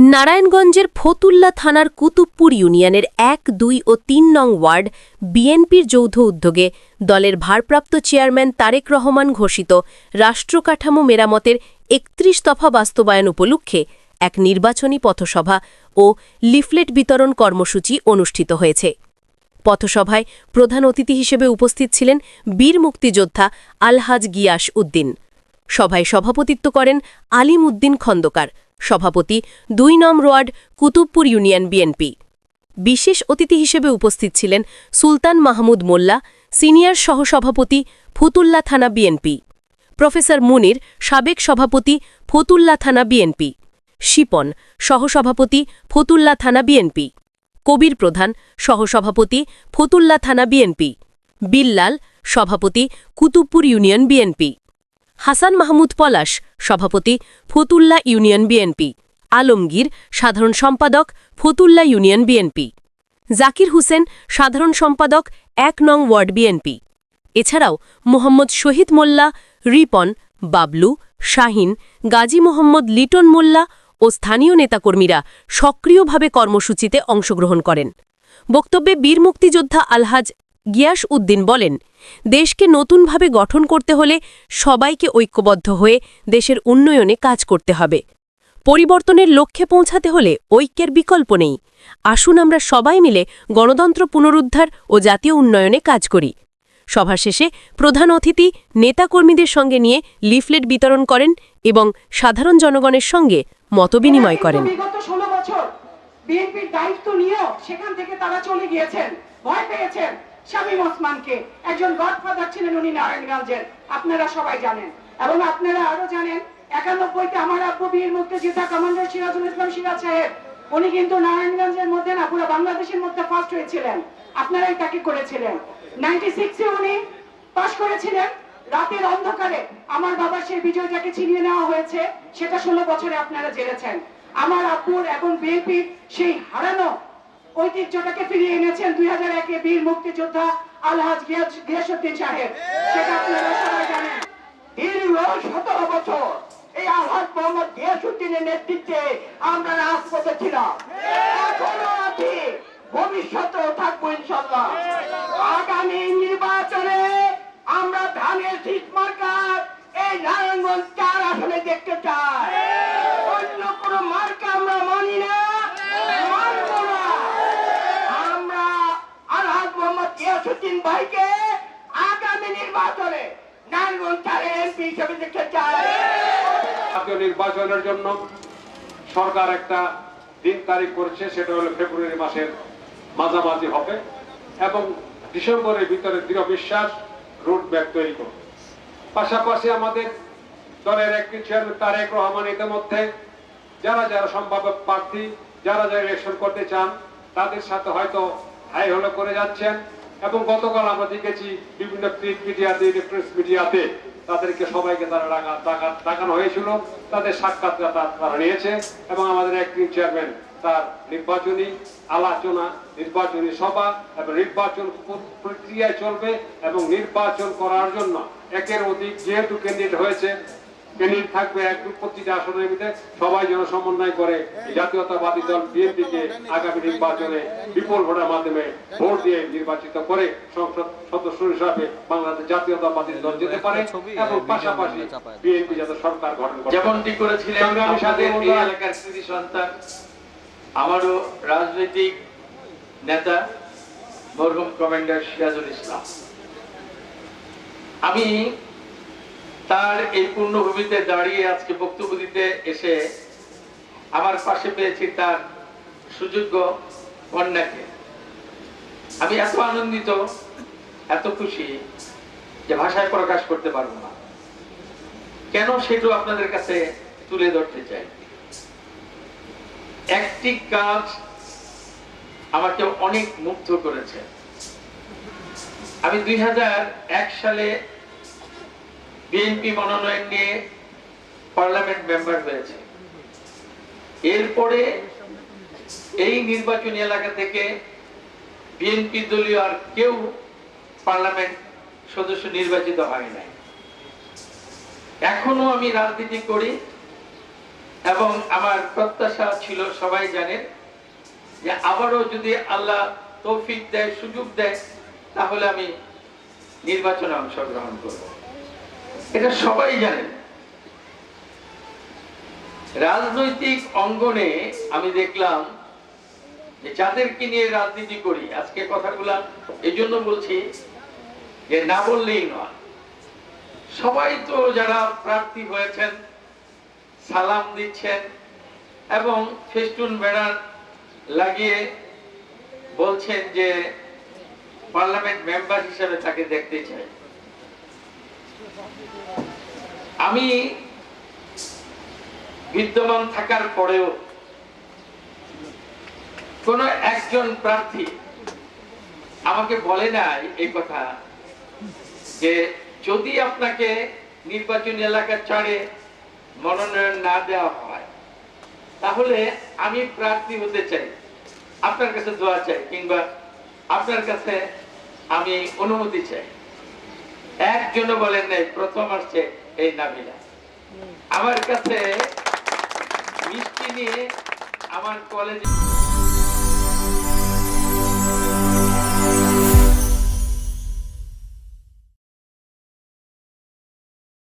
নারায়ণগঞ্জের ফতুল্লা থানার কুতুবপুর ইউনিয়নের ১, ২ ও ৩ নং ওয়ার্ড বিএনপির যৌথ উদ্যোগে দলের ভারপ্রাপ্ত চেয়ারম্যান তারেক রহমান ঘোষিত রাষ্ট্রকাঠামো মেরামতের ৩১ দফা বাস্তবায়ন উপলক্ষে এক নির্বাচনী পথসভা ও লিফলেট বিতরণ কর্মসূচি অনুষ্ঠিত হয়েছে। পথসভায় প্রধান অতিথি হিসেবে উপস্থিত ছিলেন বীর মুক্তিযোদ্ধা আলহাজ গিয়াস উদ্দিন। সভায় সভাপতিত্ব করেন আলিম উদ্দিন খন্দকার, সভাপতি ২ নং ওয়ার্ড কুতুবপুর ইউনিয়ন বিএনপি। বিশেষ অতিথি হিসেবে উপস্থিত ছিলেন সুলতান মাহমুদ মোল্লা, সিনিয়র সহসভাপতি, ফতুল্লা থানা বিএনপি, প্রফেসর মুনির, সাবেক সভাপতি, ফতুল্লা থানা বিএনপি, শিপন, সহসভাপতি, ফতুল্লা থানা বিএনপি, কবির প্রধান, সহসভাপতি, ফতুল্লা থানা বিএনপি, বিল্লাল, সভাপতি, কুতুবপুর ইউনিয়ন বিএনপি, হাসান মাহমুদ পলাশ, সভাপতি, ফতুল্লা ইউনিয়ন বিএনপি, আলমগীর, সাধারণ সম্পাদক, ফতুল্লা ইউনিয়ন বিএনপি, জাকির হোসেন, সাধারণ সম্পাদক, ১ নং ওয়ার্ড বিএনপি। এছাড়াও মোহাম্মদ শহীদ মোল্লা, রিপন, বাবলু, শাহিন, গাজী মোহাম্মদ লিটন মোল্লা ও স্থানীয় নেতাকর্মীরা সক্রিয়ভাবে কর্মসূচিতে অংশগ্রহণ করেন। বক্তব্যে বীর মুক্তিযোদ্ধা আলহাজ গিয়াস উদ্দিন বলেন, দেশকে নতুনভাবে গঠন করতে হলে সবাইকে ঐক্যবদ্ধ হয়ে দেশের উন্নয়নে কাজ করতে হবে। পরিবর্তনের লক্ষ্যে পৌঁছাতে হলে ঐক্যের বিকল্প নেই। আসুন আমরা সবাই মিলে গণতন্ত্র পুনরুদ্ধার ও জাতীয় উন্নয়নে কাজ করি। সভা শেষে প্রধান অতিথি নেতাকর্মীদের সঙ্গে নিয়ে লিফলেট বিতরণ করেন এবং সাধারণ জনগণের সঙ্গে মতবিনিময় করেন। বিগত ১৬ বছর বিএনপির দায়িত্ব নিয়েও সেখান থেকে তারা চলে গিয়েছেন, ভয় পেয়েছেন। শামীম ওসমানকে, একজন গডফাদার ছিলেন উনি নারায়ণগঞ্জের, আপনারা সবাই জানেন। এবং আপনারা আরো জানেন ৯১-তে আমার আব্বু বীর মুক্তিযোদ্ধা কমান্ডার সিরাজুল ইসলাম সিরাজ সাহেব, উনি কিন্তু নারায়ণগঞ্জের মধ্যে না পুরো বাংলাদেশের মধ্যে ফার্স্ট হয়েছিলেন, আপনারাই তাকে করেছিলেন। ৯৬-এ উনি পাশ করেছিলেন। রাতের অন্ধকারে আমার বাবার সেই বিজয়টাকে ছিনিয়ে নেওয়া হয়েছে, সেটা ১৬ বছরে আপনারা জেনেছেন। আমার আব্বুর এবং বিএনপির সেই হারানো ঐতিহ্যটাকে ফিরিয়ে এনেছেন ২০০১-এ বীর মুক্তিযোদ্ধা আলহাজ গিয়াসউদ্দিন সাহেব, সেটা আপনারা সবাই জানেন। দীর্ঘ ১৭ বছর এই আলহাজ মোহাম্মদ গিয়াসউদ্দিনের নেতৃত্বে আমরা রাজপথে ছিলাম, এখনো আছি, ভবিষ্যতেও থাকবো ইনশাআল্লাহ। আগামী নির্বাচনে আমরা ধানের শীষ মার্কার এই নারায়ণগঞ্জ ৪ আসনে দেখতে চাই। অন্য কোনো মার্কা আমরা মানি না, মানবো না। আমরা আলহাজ মোহাম্মদ গিয়াসউদ্দিন ভাইকে আগামী নির্বাচনে নারায়ণগঞ্জ ৪-এর এমপি হিসেবে দেখতে চাই। জাতীয় নির্বাচনের জন্য সরকার একটা দিন তারিখ করেছে, সেটা হলো ফেব্রুয়ারি মাসের মাঝামাঝি হবে এবং ডিসেম্বরের ভিতরে দৃঢ় বিশ্বাস রুট ম্যাপ তৈরি করবে। পাশাপাশি আমাদের দলের একটি চেয়ারম্যান তারেক রহমান ইতিমধ্যে যারা যারা সম্ভাব্য প্রার্থী, যারা যারা ইলেকশন করতে চান তাদের সাথে হয়তো হাই হলো করে যাচ্ছেন। এবং গতকাল আমরা দেখেছি বিভিন্ন প্রিন্ট মিডিয়াতে, ইলেকট্রনিক্স মিডিয়াতে তাদেরকে সবাইকে তারা ডাকানো হয়েছিল, তাদের সাক্ষাৎকার তারা নিয়েছে এবং আমাদের একটি চেয়ারম্যান তার নির্বাচনী আলোচনা, নির্বাচনী সভা এবং নির্বাচন প্রক্রিয়ায় চলবে এবং নির্বাচন করার জন্য একের অধিক যেহেতু ক্যান্ডিডেট হয়েছে, ক্যান্ডিডেট থাকবে প্রতিটা আসনের ভিতরে, সবাই যেন সমন্বয় করে জাতীয়তাবাদী দল বিএনপিকে আগামী নির্বাচনে বিপুল ভোটের মাধ্যমে ভোট দিয়ে নির্বাচিত করে সংসদ সদস্য হিসাবে বাংলাদেশ জাতীয়তাবাদী দল যেতে পারে এবং পাশাপাশি বিএনপি যাতে সরকার গঠন করে। যেমনটি করেছিলেন আমাদের এই এলাকার কৃতি সন্তান, আমারও রাজনৈতিক নেতা মরহুম কমান্ডার সিরাজুল ইসলাম। আমি তার এই পূর্ণভূমিতে দাঁড়িয়ে আজকে বক্তব্য দিতে এসে আমার পাশে পেয়েছি তার সুযোগ্য কন্যাকে। আমি এত আনন্দিত, এত খুশি যে ভাষায় প্রকাশ করতে পারবো না। কেন সেটাও আপনাদের কাছে তুলে ধরতে চাই। একটি কাজ আমাকে অনেক মুগ্ধ করেছে। আমি ২০০১ সালে বিএনপি মনোনয়ন নিয়ে পার্লামেন্ট মেম্বার হয়েছে। এরপরে এই নির্বাচনী এলাকা থেকে বিএনপি দলীয় আর কেউ পার্লামেন্ট সদস্য নির্বাচিত হয় নাই। এখনো আমি রাজনীতি করি, এবং আমার প্রত্যাশা ছিল, সবাই জানেন, যে আবারও যদি আল্লাহ তৌফিক দেয়, সুযোগ দেয়, তাহলে আমি নির্বাচনে অংশগ্রহণ করব। এটা সবাই জানেন। রাজনৈতিক অঙ্গনে আমি দেখলাম যে যাদেরকে নিয়ে রাজনীতি করি, আজকে কথাগুলা এই জন্য বলছি যে না বললেই নয়, সবাই তো যারা প্রার্থী হয়েছেন সালাম দিচ্ছেন এবং ফেস্টুন ব্যানার লাগিয়ে বলছেন যে পার্লামেন্ট মেম্বার হিসেবে তাকে দেখতে চাই। আমি বিদ্যমান থাকার পরেও কোন একজন প্রার্থী আমাকে বলে নাই এই কথা যে যদি আপনাকে নির্বাচনী এলাকা ছাড়ে মনোনয়ন না দেওয়া হয় তাহলে আমি প্রার্থী হতে চাই, আপনার কাছে দোয়া চাই, কিংবা আপনার কাছে আমি অনুমতি চাই। একজনও বলেন নাই। প্রথম আসছে এই নাবিলা, আমার কাছে মিষ্টি নিয়ে আমার কলেজে